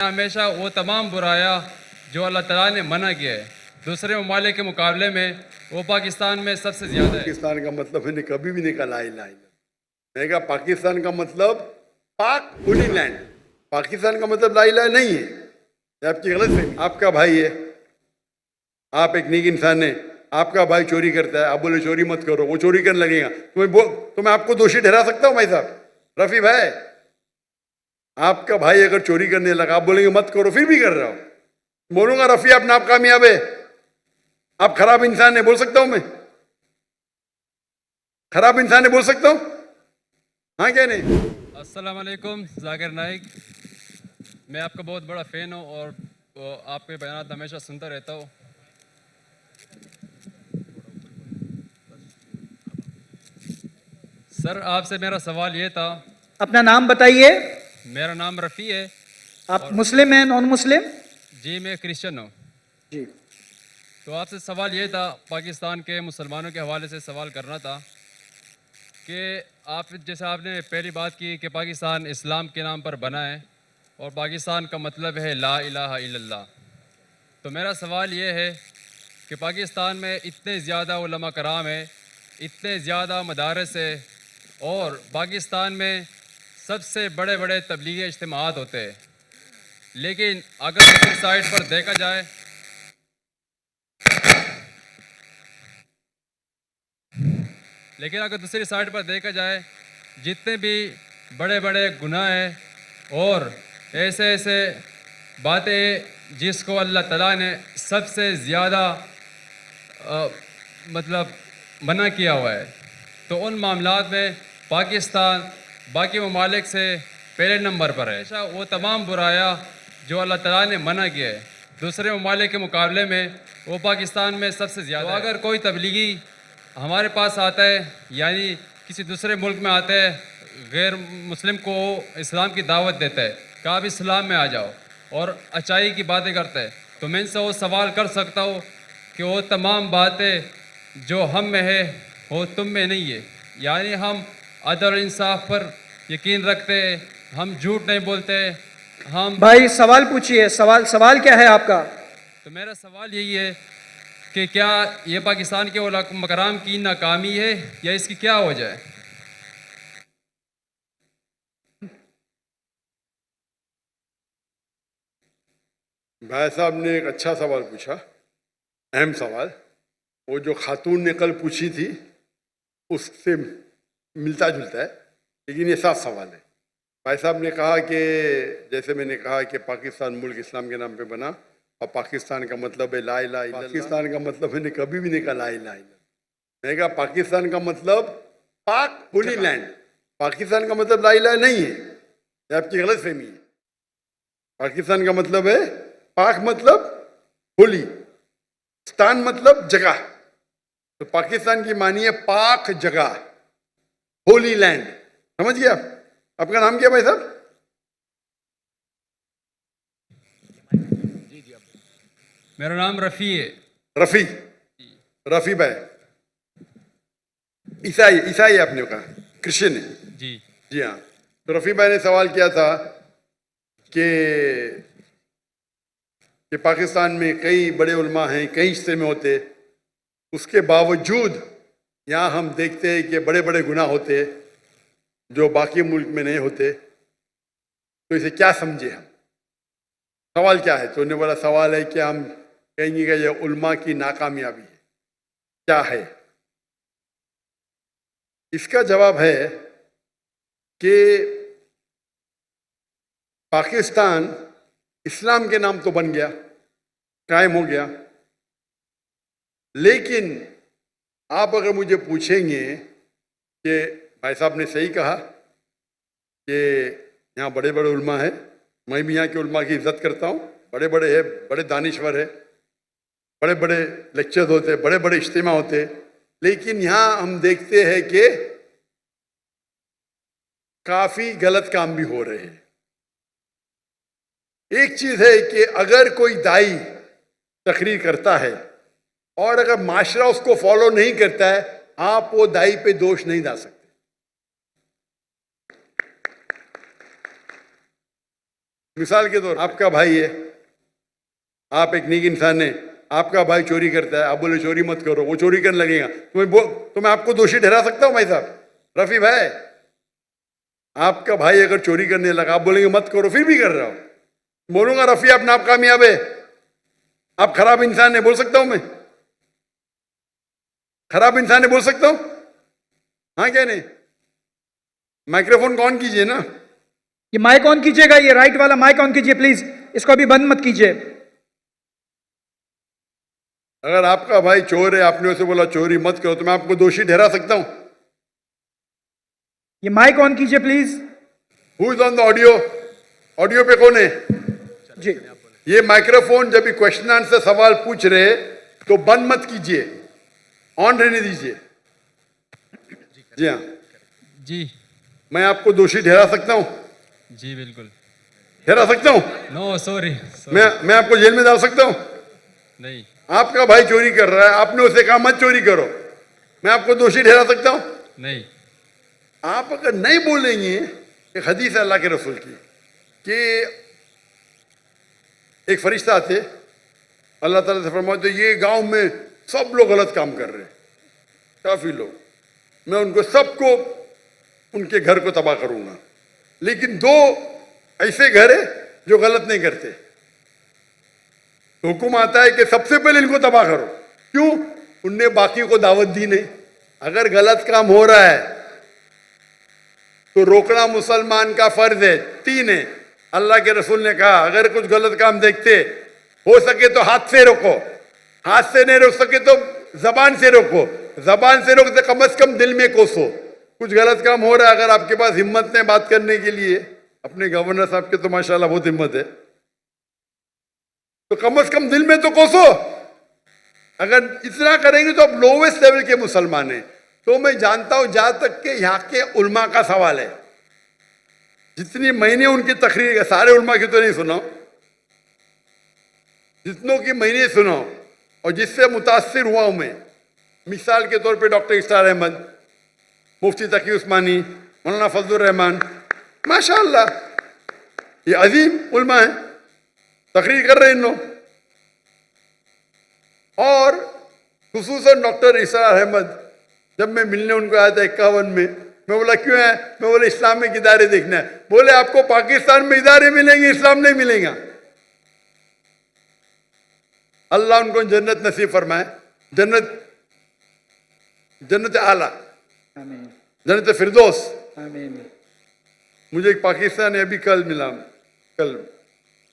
हमेशा वो तमाम बुराया जो अल्लाह ताला ने मना किया है दूसरे ममालिक के मुकाबले में वो पाकिस्तान में सबसे ज़्यादा है। पाकिस्तान का मतलब मैंने कभी भी नहीं कहा ला इलाहा इल्लल्लाह। मैंने कहा पाकिस्तान का मतलब पाक होली लैंड। पाकिस्तान का मतलब ला इलाहा नहीं है, ये आपकी गलत फहमी। आपका भाई है, आप एक नेक इंसान है, आपका भाई चोरी करता है, आप बोले चोरी मत करो, वो चोरी करने लगेगा तो मैं आपको दोषी ठहरा सकता हूँ भाई साहब? रफी भाई, आपका भाई अगर चोरी करने लगा, आप बोलेंगे मत करो, फिर भी कर रहा हो, बोलूंगा रफी आप नाकामयाब है, आप खराब इंसान है, बोल सकता हूं मैं? खराब इंसान है बोल सकता हूं? हाँ क्या नहीं? अस्सलाम वालेकुम जाकिर नाइक, मैं आपका बहुत बड़ा फ़ैन हूँ और आपके बयान हमेशा सुनता रहता हूँ। सर आपसे मेरा सवाल ये था। अपना नाम बताइए। मेरा नाम रफ़ी है। आप मुस्लिम हैं नॉन मुस्लिम? जी मैं क्रिश्चियन हूँ। जी। तो आपसे सवाल ये था, पाकिस्तान के मुसलमानों के हवाले से सवाल करना था कि आप जैसे आपने पहली बात की कि पाकिस्तान इस्लाम के नाम पर बना है और पाकिस्तान का मतलब है ला इलाहा इल्लल्लाह। तो मेरा सवाल ये है कि पाकिस्तान में इतने ज़्यादा उलमा कराम है, इतने ज़्यादा मदारस है और पाकिस्तान में सबसे बड़े बड़े तबलीगी इज्तिमाआत होते हैं, लेकिन अगर दूसरी साइड पर देखा जाए जितने भी बड़े बड़े गुनाह हैं और ऐसे ऐसे बातें जिसको अल्लाह ताला ने सबसे ज़्यादा मतलब मना किया हुआ है, तो उन मामलात में पाकिस्तान बाकी ममालिक से पहले नंबर पर है। अच्छा, वो तमाम बुराया जो अल्लाह ताला ने मना किया है दूसरे ममालिक के मुकाबले में वो पाकिस्तान में सबसे ज़्यादा। तो अगर कोई तबलीगी हमारे पास आता है, यानी किसी दूसरे मुल्क में आता है, गैर मुस्लिम को इस्लाम की दावत देता है कि आप इस्लाम में आ जाओ और अच्छाई की बातें करता है, तो मैं इनसे वो सवाल कर सकता हूँ कि वो तमाम बातें जो हम में है वो तुम में नहीं है। यानी हम अदल और इंसाफ पर यकीन रखते हैं, हम झूठ नहीं बोलते, हम। भाई सवाल पूछिए, सवाल क्या है आपका? तो मेरा सवाल यही है कि क्या ये पाकिस्तान के उलमा कराम की नाकामी है या इसकी क्या वजह है? भाई साहब ने एक अच्छा सवाल पूछा, अहम सवाल। वो जो खातून ने कल पूछी थी उससे मिलता जुलता है, लेकिन ये साफ सवाल है। भाई साहब ने कहा कि जैसे मैंने कहा कि पाकिस्तान मुल्क इस्लाम के नाम पे बना और पाकिस्तान का मतलब है ला इलाहा इल्लल्लाह। पाकिस्तान का मतलब मैंने कभी भी नहीं कहा ला इलाहा इल्लल्लाह। मैंने कहा पाकिस्तान का मतलब पाक होली लैंड। पाकिस्तान का मतलब ला इलाहा नहीं है, ये आपकी गलत फहमी है। पाकिस्तान का मतलब है पाक मतलब होली, स्तान मतलब जगह। तो पाकिस्तान की मानी है पाक जगह, होली लैंड। समझ गया? आपका नाम क्या भाई साहब? मेरा नाम रफ़ी है। रफी, रफी भाई। ईसाई आपने कहा, क्रिश्चियन है? जी जी हाँ। तो रफी भाई ने सवाल किया था कि पाकिस्तान में कई बड़े उलमा हैं, कई हिस्से में होते, उसके बावजूद यहाँ हम देखते हैं कि बड़े बड़े गुनाह होते जो बाकी मुल्क में नहीं होते। तो इसे क्या समझे हम? सवाल क्या है? तो उन्होंने बोला सवाल है कि हम कहेंगे कि यह उलमा की नाकामयाबी है। क्या है इसका जवाब? है कि पाकिस्तान इस्लाम के नाम तो बन गया, कायम हो गया, लेकिन आप अगर मुझे पूछेंगे कि भाई साहब ने सही कहा कि यहाँ बड़े बड़े उलमा है, मैं भी यहाँ के उलमा की इज्जत करता हूँ, बड़े बड़े हैं, बड़े दानिश्वर है, बड़े बड़े लेक्चर्स होते, बड़े बड़े इज्तिमा होते, लेकिन यहाँ हम देखते हैं कि काफी गलत काम भी हो रहे हैं। एक चीज है कि अगर कोई दाई तकरीर करता है और अगर माशरा उसको फॉलो नहीं करता है, आप वो दाई पे दोष नहीं डाल सकते। मिसाल के तौर आपका भाई है, आप एक नेक इंसान है, आपका भाई चोरी करता है, आप बोले चोरी मत करो, वो चोरी करने लगेगा, तो मैं आपको दोषी ठहरा सकता हूं भाई साहब? रफी भाई, आपका भाई अगर चोरी करने लगा, आप बोलेंगे मत करो, फिर भी कर रहा हो, बोलूंगा रफी आप नाप कामयाब है, आप खराब इंसान है, बोल सकता हूं मैं? खराब इंसान है बोल सकता हूं? हाँ क्या नहीं? माइक्रोफोन ऑन कीजिए ना। ये माइक ऑन कीजिएगा, ये राइट वाला माइक ऑन कीजिए प्लीज, इसको अभी बंद मत कीजिए। अगर आपका भाई चोर है, आपने उसे बोला चोरी मत करो, तो मैं आपको दोषी ठहरा सकता हूं? ये माइक ऑन कीजिए please. Who is on the audio? Audio पे कौन है? जी, ये माइक्रोफोन जब भी क्वेश्चन आंसर सवाल पूछ रहे तो बंद मत कीजिए, ऑन रहने दीजिए। जी हाँ, जी मैं आपको दोषी ठहरा सकता हूं? जी बिल्कुल। ठहरा सकता हूं? No sorry. मैं आपको जेल में डाल सकता हूं? नहीं। आपका भाई चोरी कर रहा है, आपने उसे कहा मत चोरी करो, मैं आपको दोषी ठहरा सकता हूं? नहीं। आप अगर नहीं बोलेंगे, एक हदीस है अल्लाह के रसूल की कि एक फरिश्ता थे, अल्लाह ताला से फरमाते ये गांव में सब लोग गलत काम कर रहे हैं, काफी लोग, मैं उनको सबको उनके घर को तबाह करूंगा, लेकिन दो ऐसे घर है जो गलत नहीं करते, तो हुक्म आता है कि सबसे पहले इनको तबाह करो। क्यों? उनने बाकी को दावत दी नहीं। अगर गलत काम हो रहा है तो रोकना मुसलमान का फर्ज है। 3 है, अल्लाह के रसूल ने कहा अगर कुछ गलत काम देखते हो सके तो हाथ से रोको, हाथ से नहीं रोक सके तो जबान से रोको, जबान से रोकते कम से कम दिल में कोसो। कुछ गलत काम हो रहा है, अगर आपके पास हिम्मत नहीं बात करने के लिए, अपने गवर्नर साहब के तो माशाल्लाह बहुत हिम्मत है, तो कम से कम दिल में तो कोसो। अगर इतना करेंगे तो आप लोवेस्ट लेवल के मुसलमान हैं। तो मैं जानता हूं जहां तक के यहाँ के उल्मा का सवाल है, जितनी महीने उनकी तकरीर, सारे उल्मा की तो नहीं सुनाओ, जितनों की महीने सुनाओ और जिससे मुतासिर हुआ हूं मैं, मिसाल के तौर पे डॉक्टर इस्तार अहमद, मुफ्ती तकी उस्मानी, मौलाना फजलुर रहमान, माशाअल्लाह ये अजीम उल्मा है, तकरीर कर रहे हैं इन लोग। और खुसूसन डॉक्टर इस्तार अहमद, जब मैं मिलने उनको आया था 51 में, मैं बोला क्यों है? मैं बोला इस्लामिक इदारे देखना है। बोले आपको पाकिस्तान में इदारे मिलेंगे, इस्लाम नहीं मिलेगा। अल्लाह उनको जन्नत नसीब फरमाए, जन्नत आला, जन्नत फिरदौस। मुझे एक पाकिस्तानी अभी कल मिला, कल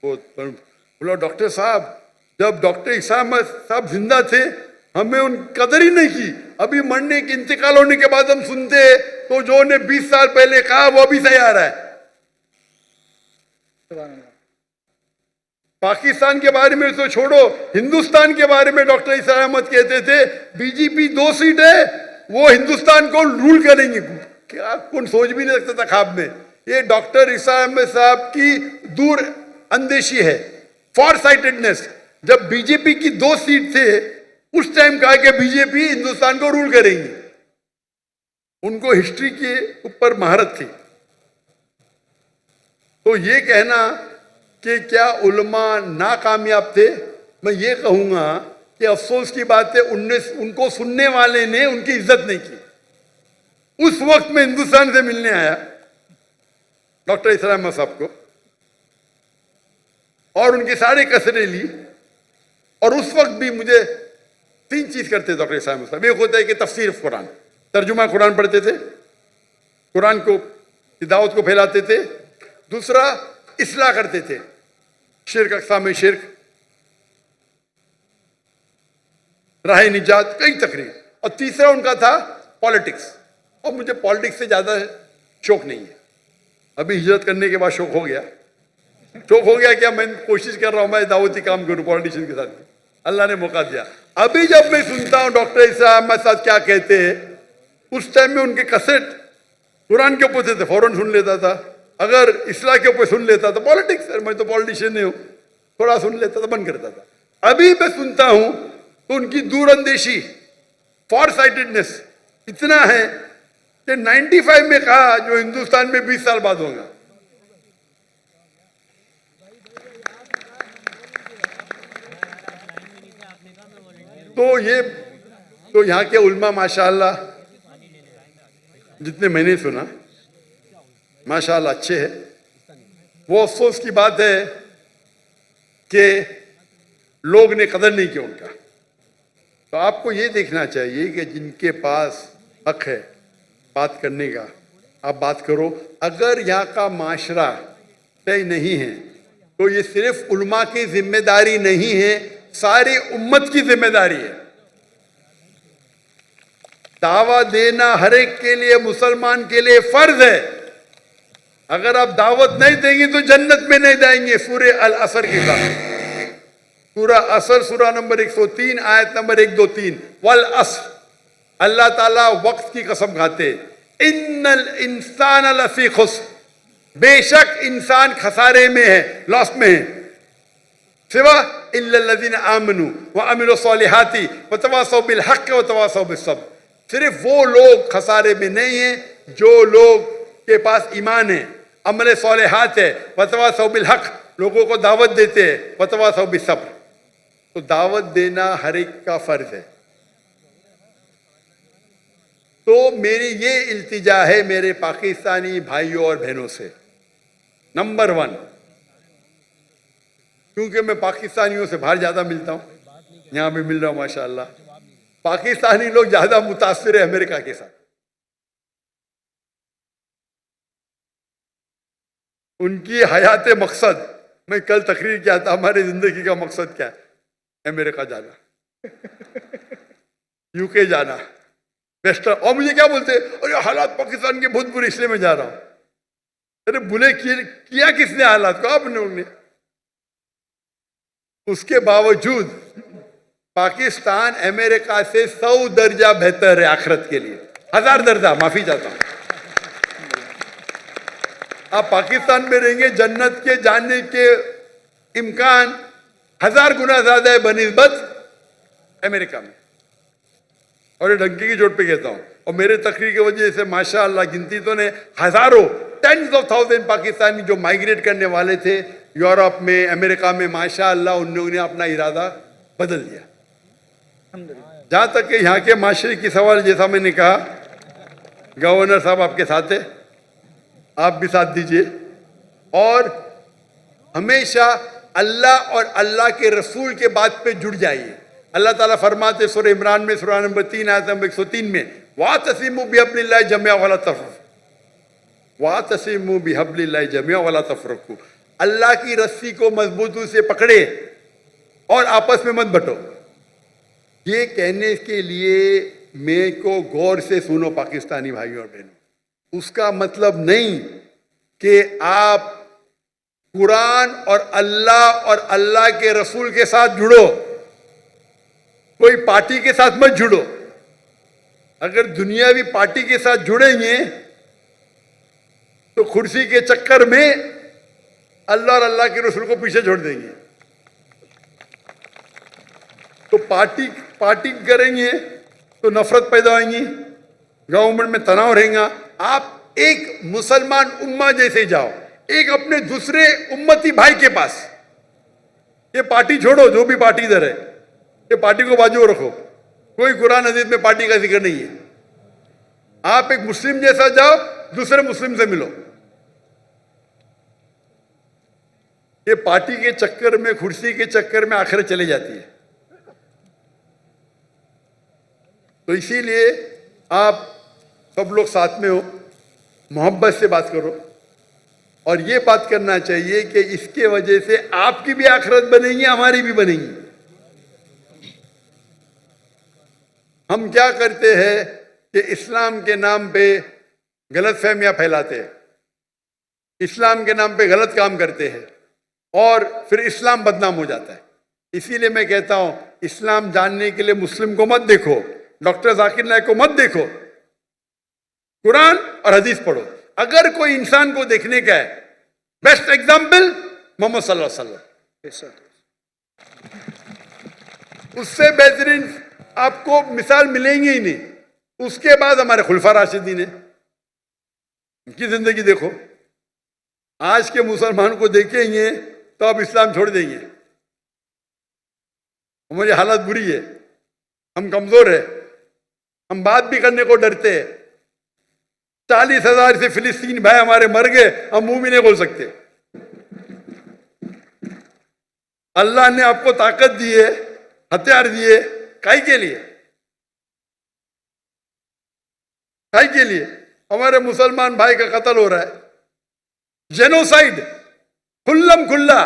बोला डॉक्टर साहब जब डॉक्टर इसाम साहब जिंदा थे हमें उन कदर ही नहीं की, अभी मरने के इंतकाल होने के बाद हम सुनते तो जो ने 20 साल पहले कहा वो अभी सही आ रहा है। पाकिस्तान के बारे में तो छोड़ो, हिंदुस्तान के बारे में डॉक्टर इसाम अहमद कहते थे बीजेपी 2 सीट है, वो हिंदुस्तान को रूल करेंगे। क्या कौन सोच भी नहीं सकता था ख्वाब में। ये डॉक्टर इसाम अहमद साहब की दूर अंदेशी है, फॉर साइटेडनेस। जब बीजेपी की 2 सीट थे उस टाइम कहा कि बीजेपी हिंदुस्तान को रूल करेंगी। उनको हिस्ट्री के ऊपर महारत थी। तो ये कहना कि क्या उलमा नाकामयाब थे, मैं ये कहूंगा कि अफसोस की बात है उनको सुनने वाले ने उनकी इज्जत नहीं की। उस वक्त मैं हिंदुस्तान से मिलने आया डॉक्टर इस्लाम अहमद साहब को और उनकी सारी कसरें ली, और उस वक्त भी मुझे 3 चीज करते डॉक्टर इस्लाम अहमद साहब। एक होता है कि तफसीर कुरान, तर्जुमा कुरान पढ़ते थे, कुरान को दावत को फैलाते थे। दूसरा इस्लाह करते थे, शिर्क, अक़साम शिर्क, राह निजात, कई तकरीर। और तीसरा उनका था पॉलिटिक्स। और मुझे पॉलिटिक्स से ज्यादा शौक नहीं है, अभी हिजरत करने के बाद शौक हो गया। शौक हो गया क्या, मैं कोशिश कर रहा हूं मैं दावती काम करूं पॉलिटिशियन के साथ, अल्लाह ने मौका दिया। अभी जब मैं सुनता हूं डॉक्टर इस्लाम अहमद साहब क्या कहते हैं, उस टाइम में उनके कैसेट कुरान के ऊपर थे, फौरन सुन लेता था। अगर इस्लाह के ऊपर सुन लेता था, पॉलिटिक्स सर मैं तो पॉलिटिशियन नहीं हूं, थोड़ा सुन लेता था, बंद करता था। अभी मैं सुनता हूं तो उनकी दूरअंदेशी, फॉर साइटेडनेस इतना है कि 95 में कहा जो हिंदुस्तान में 20 साल बाद होगा। तो यहाँ के उल्मा माशाअल्लाह, जितने मैंने सुना माशाअल्लाह अच्छे हैं। वो अफसोस की बात है कि लोग ने कदर नहीं किया उनका। तो आपको ये देखना चाहिए कि जिनके पास हक है बात करने का, आप बात करो। अगर यहाँ का माशरा तय नहीं है तो ये सिर्फ उल्मा की जिम्मेदारी नहीं है, सारी उम्मत की जिम्मेदारी है। दावा देना हर एक के लिए, मुसलमान के लिए फर्ज है। अगर आप दावत नहीं देंगे तो जन्नत में नहीं जाएंगे। सूरह अल असर के साथ, सूरह असर सूरह नंबर 103 आयत नंबर 1, 2, 3, वल असर, अल्लाह ताला वक्त की कसम खाते, इन्नल इंसान लफी खुस्र, बेशक इंसान खसारे में है, लॉस में है, सिवा इल्लल्लज़ीना आमनू व अमिलु सॉलिहाती व तवासौ बिल हक़्क़ व तवासौ बिस सब्र। सिर्फ वो लोग खसारे में नहीं है जो लोग के पास ईमान है, अमल सॉलिहात है, व तवासौ बिल हक़्क़, लोगों को दावत देते हैं, व तवासौ बिस सब्र। तो दावत देना हर एक का फर्ज है। तो मेरी ये इल्तिजा है मेरे पाकिस्तानी भाइयों और बहनों से, नंबर 1, क्योंकि मैं पाकिस्तानियों से बाहर ज्यादा मिलता हूं, यहां भी मिल रहा हूं माशाअल्लाह, पाकिस्तानी लोग ज्यादा मुतासिर है अमेरिका के साथ। उनकी हयात मकसद, मैं कल तकरीर किया था, हमारी जिंदगी का मकसद क्या है? अमेरिका जाना, यूके जाना, वेस्टर्न। और मुझे क्या बोलते, अरे हालात पाकिस्तान के बहुत बुरे इसलिए मैं जा रहा हूं। अरे बुले किया किसने हालात को? आपने, उन्होंने। उसके बावजूद पाकिस्तान अमेरिका से 100 दर्जा बेहतर है आखिरत के लिए, 1000 दर्जा, माफी चाहता हूं। आप पाकिस्तान में रहेंगे, जन्नत के जाने के इम्कान 1000 गुना ज्यादा है बनिस्बत अमेरिका में। और ये डंकी की चोट पे कहता हूं। और मेरे तकरीर की वजह से माशाअल्लाह गिनती तो ने हजारों, टेंस ऑफ थाउजेंड पाकिस्तानी जो माइग्रेट करने वाले थे यूरोप में, अमेरिका में, माशाअल्लाह उन्होंने अपना इरादा बदल दिया। जहां तक कि यहाँ के माशरे की सवाल, जैसा मैंने कहा, गवर्नर साहब आपके साथ है, आप भी साथ दीजिए। और हमेशा अल्लाह और अल्लाह के रसूल के बात पे जुड़ जाइए। अल्लाह ताला फरमाते सूरह इमरान में, सूरह नंबर 3 आयत नंबर 103 में, वातसिमू बिहब्लिल्लाहि जमीअन वला तफरक़ू, वातसिमू बिहब्लिल्लाहि जमीअन वला तफरक़ू, अल्लाह की रस्सी को मजबूती से पकड़े और आपस में मत बंटो। ये कहने के लिए मेरे को गौर से सुनो पाकिस्तानी भाइयों और बहनों, उसका मतलब नहीं कि आप कुरान और अल्लाह के रसूल के साथ जुड़ो, कोई पार्टी के साथ मत जुड़ो। अगर दुनियावी पार्टी के साथ जुड़ेंगे तो कुर्सी के चक्कर में अल्लाह और अल्लाह के रसूल को पीछे छोड़ देंगे। तो पार्टी करेंगे तो नफरत पैदा होगी, गवर्नमेंट में तनाव रहेगा। आप एक मुसलमान उम्मा जैसे जाओ, एक अपने दूसरे उम्मती भाई के पास। ये पार्टी छोड़ो, जो भी पार्टी इधर है, ये पार्टी को बाजू रखो, कोई कुरान हदीस में पार्टी का जिक्र नहीं है। आप एक मुस्लिम जैसा जाओ, दूसरे मुस्लिम से मिलो। ये पार्टी के चक्कर में, कुर्सी के चक्कर में आखिरत चली जाती है। तो इसीलिए आप सब लोग साथ में हो, मोहब्बत से बात करो। और ये बात करना चाहिए कि इसके वजह से आपकी भी आखिरत बनेगी, हमारी भी बनेगी। हम क्या करते हैं कि इस्लाम के नाम पे गलत फहमियां फैलाते हैं, इस्लाम के नाम पे गलत काम करते हैं और फिर इस्लाम बदनाम हो जाता है। इसीलिए मैं कहता हूं, इस्लाम जानने के लिए मुस्लिम को मत देखो, डॉक्टर जाकिर नायक को मत देखो, कुरान और हदीस पढ़ो। अगर कोई इंसान को देखने का है, बेस्ट एग्जाम्पल मोहम्मद सल्लल्लाहु अलैहि वसल्लम, उससे बेहतरीन आपको मिसाल मिलेंगी ही नहीं। उसके बाद हमारे खुलफा राशिदीन है, उनकी जिंदगी देखो। आज के मुसलमान को देखेंगे तो आप इस्लाम छोड़ देंगे। हमारी हालत बुरी है। हम कमजोर है, हम बात भी करने को डरते हैं। 40,000 से फिलिस्तीन भाई हमारे मर गए, हम मुंह भी नहीं खोल सकते। अल्लाह ने आपको ताकत दी है, हथियार दिए, काहे के लिए? काहे के लिए? हमारे मुसलमान भाई का कत्ल हो रहा है, जेनोसाइड खुल्लम खुल्ला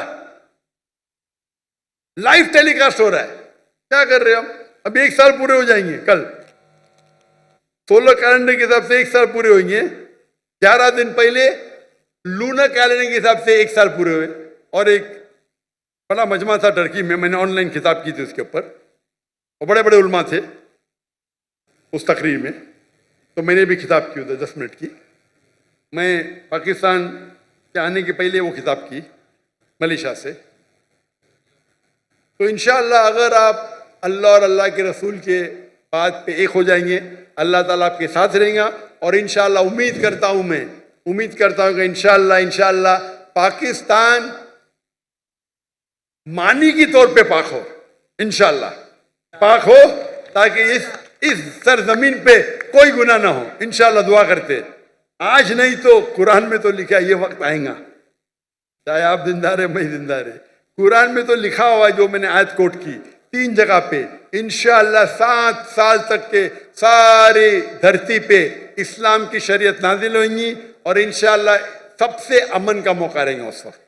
लाइव टेलीकास्ट हो रहा है। क्या कर रहे हैं हम? अभी 1 साल पूरे हो जाएंगे कल, 16 कैलेंडर के हिसाब से 1 साल पूरे होंगे। 11 दिन पहले लूनर कैलेंडर के हिसाब से 1 साल पूरे हुए। और एक बड़ा मजमा था टर्की में, मैंने ऑनलाइन किताब की थी उसके ऊपर, और बड़े बड़े उलमा थे उस तकरीर में, तो मैंने भी किताब की उधर 10 मिनट की। मैं पाकिस्तान के आने के पहले वो किताब की मलेशिया से। तो इंशाअल्लाह अगर आप अल्लाह और अल्लाह के रसूल के बात पे एक हो जाएंगे, अल्लाह ताला आपके साथ रहेगा। और इंशाअल्लाह उम्मीद करता हूं कि इंशाअल्लाह पाकिस्तान मानी की तौर पे पाक हो, इंशाअल्लाह पाक हो, ताकि इस सरजमीन पे कोई गुनाह ना हो। इंशाअल्लाह दुआ करते। आज नहीं तो कुरान में तो लिखा है ये वक्त आएगा, चाहे आप जिंदा रहे मैं जिंदा रहे। कुरान में तो लिखा हुआ है, जो मैंने आयत कोट की 3 जगह पे, इंशाअल्लाह 7 साल तक के सारी धरती पे इस्लाम की शरीयत नाजिल होंगी और इंशाअल्लाह सबसे अमन का मौका रहेगा उस वक्त।